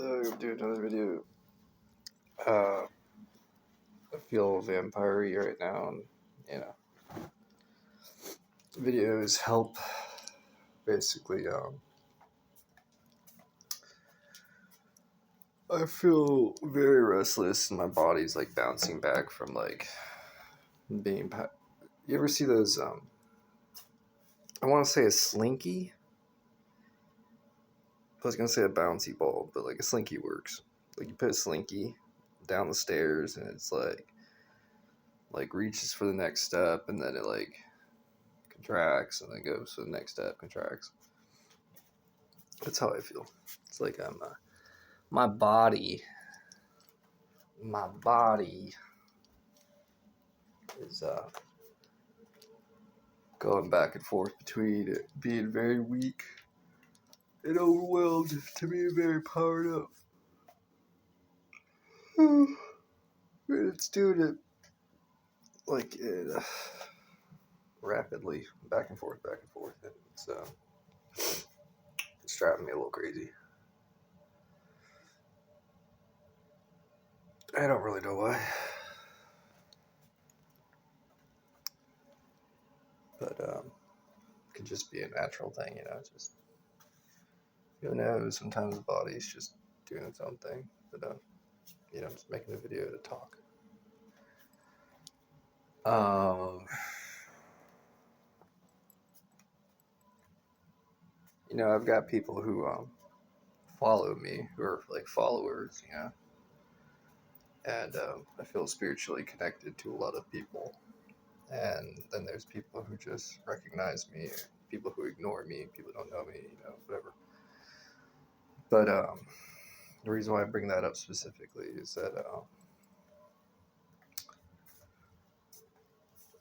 I'm gonna do another video. I feel vampire-y right now, and you know, videos help basically. I feel very restless, and my body's like bouncing back from like being. You ever see those? I want to say a slinky. I was gonna say a bouncy ball, but like a slinky works. Like you put a slinky down the stairs, and it's like reaches for the next step, and then it like contracts, and then goes to the next step, contracts. That's how I feel. It's like I'm my body is going back and forth between it being very weak and overwhelmed to being very powered up. It's doing it like rapidly, back and forth, back and forth. And it's driving me a little crazy. I don't really know why, but it could just be a natural thing, you know. Just who knows? Sometimes the body's just doing its own thing, but I'm just making a video to talk. I've got people who follow me, who are like followers, and I feel spiritually connected to a lot of people. And then there's people who just recognize me, people who ignore me, people who don't know me, whatever. But the reason why I bring that up specifically is that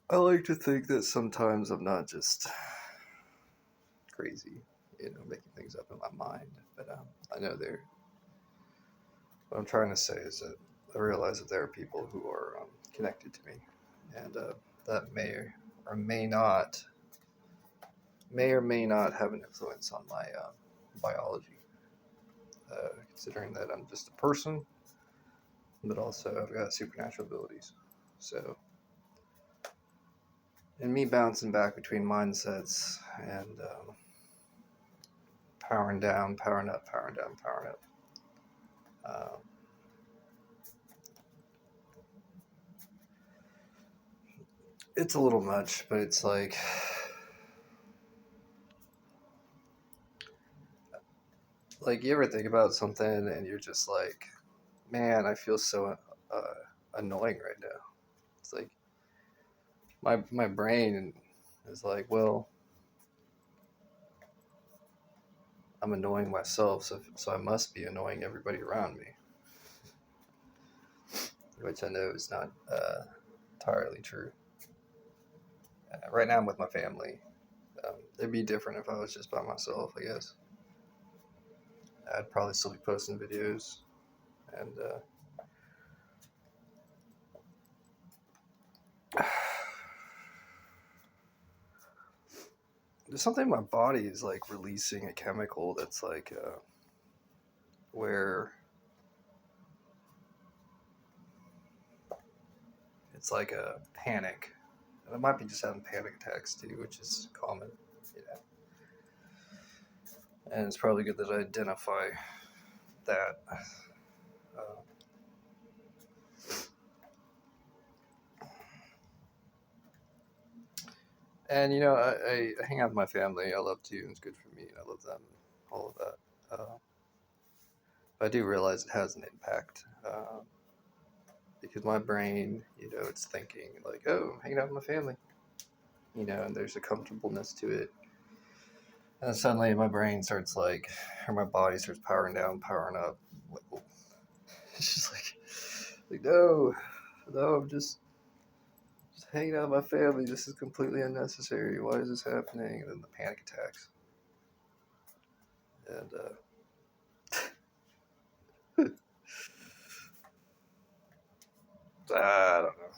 I like to think that sometimes I'm not just crazy, making things up in my mind. But I know what I'm trying to say is that I realize that there are people who are connected to me, and that may or may not have an influence on my biology. Considering that I'm just a person, but also I've got supernatural abilities. So, and me bouncing back between mindsets and powering down, powering up, powering down, powering up. It's a little much, but it's like you ever think about something and you're just like, man, I feel so annoying right now. It's like my brain is like, well, I'm annoying myself, so I must be annoying everybody around me, which I know is not entirely true. Right now I'm with my family. It'd be different if I was just by myself, I guess. I'd probably still be posting videos, and there's something in my body is like releasing a chemical that's like where it's like a panic. And I might be just having panic attacks too, which is common, And it's probably good that I identify that. And I hang out with my family. I love to, and it's good for me. I love them, all of that. But I do realize it has an impact because my brain, it's thinking like, oh, I'm hanging out with my family, and there's a comfortableness to it. And then suddenly my brain starts or my body starts powering down, powering up. It's just like no, I'm just hanging out with my family. This is completely unnecessary. Why is this happening? And then the panic attacks. And I don't know.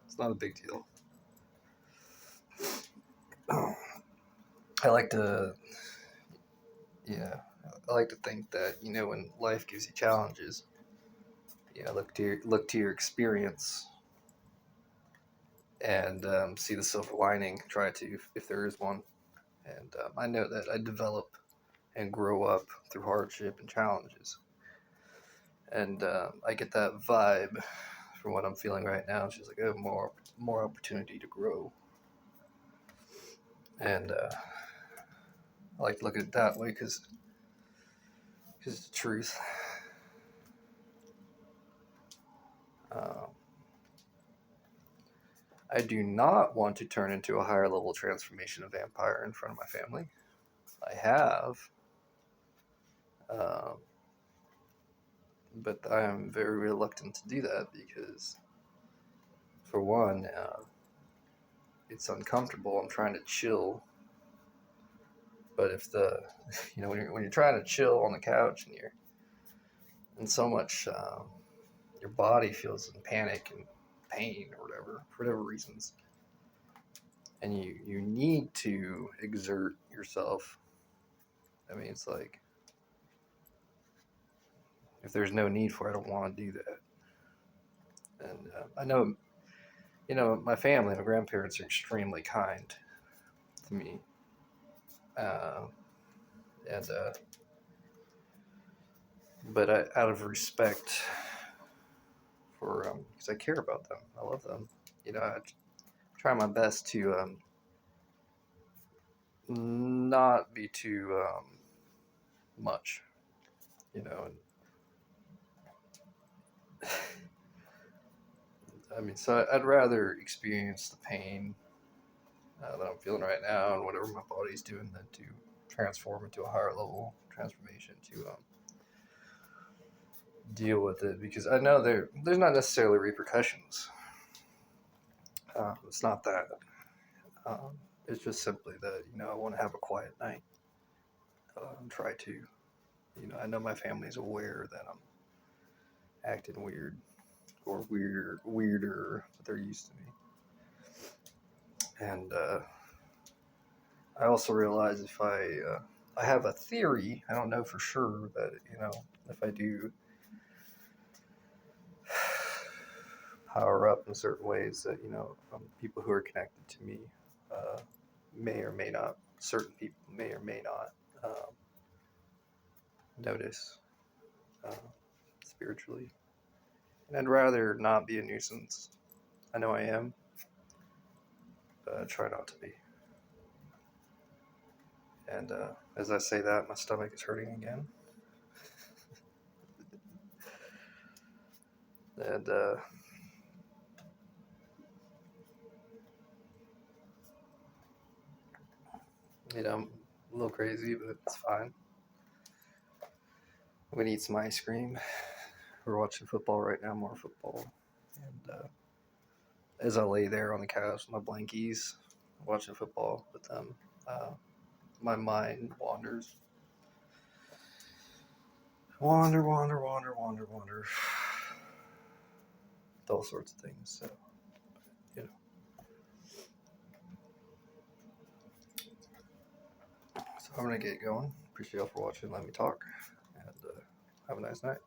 It's not a big deal. I like to, I like to think that, you know, when life gives you challenges, look to your experience and see the silver lining. Try to, if there is one. And I know that I develop and grow up through hardship and challenges. And I get that vibe from what I'm feeling right now. It's just like, oh, more opportunity to grow. And I like to look at it that way because it's the truth. Uh, I do not want to turn into a higher level transformation of vampire in front of my family. I have, um, but I am very reluctant to do that because, for one, it's uncomfortable. I'm trying to chill, but if when you're trying to chill on the couch and you're in so much, your body feels in panic and pain or whatever for whatever reasons, and you need to exert yourself. I mean, it's like if there's no need for it, I don't want to do that. And I know, my family, my grandparents are extremely kind to me, uh, and but out of respect for because I care about them, I love them. I try my best to not be too much, And I mean, so I'd rather experience the pain that I'm feeling right now and whatever my body's doing than to transform into a higher level transformation to deal with it, because I know there's not necessarily repercussions. It's not that. It's just simply that I want to have a quiet night and try to. I know my family's aware that I'm acting weird or weirder than they're used to me, and I also realize if I have a theory, I don't know for sure that if I do power up in certain ways that people who are connected to me uh, may or may not, certain people may or may not notice uh, spiritually, and I'd rather not be a nuisance. I know I am, but I try not to be. And as I say that, my stomach is hurting again. And I'm a little crazy, but it's fine. I'm gonna eat some ice cream. We're watching football right now, more football. And as I lay there on the couch with my blankies, watching football with them, uh, my mind wanders. Wander, wander, wander, wander, wander. All sorts of things. So, you know. So I'm going to get going. Appreciate y'all for watching. Let me talk. And have a nice night.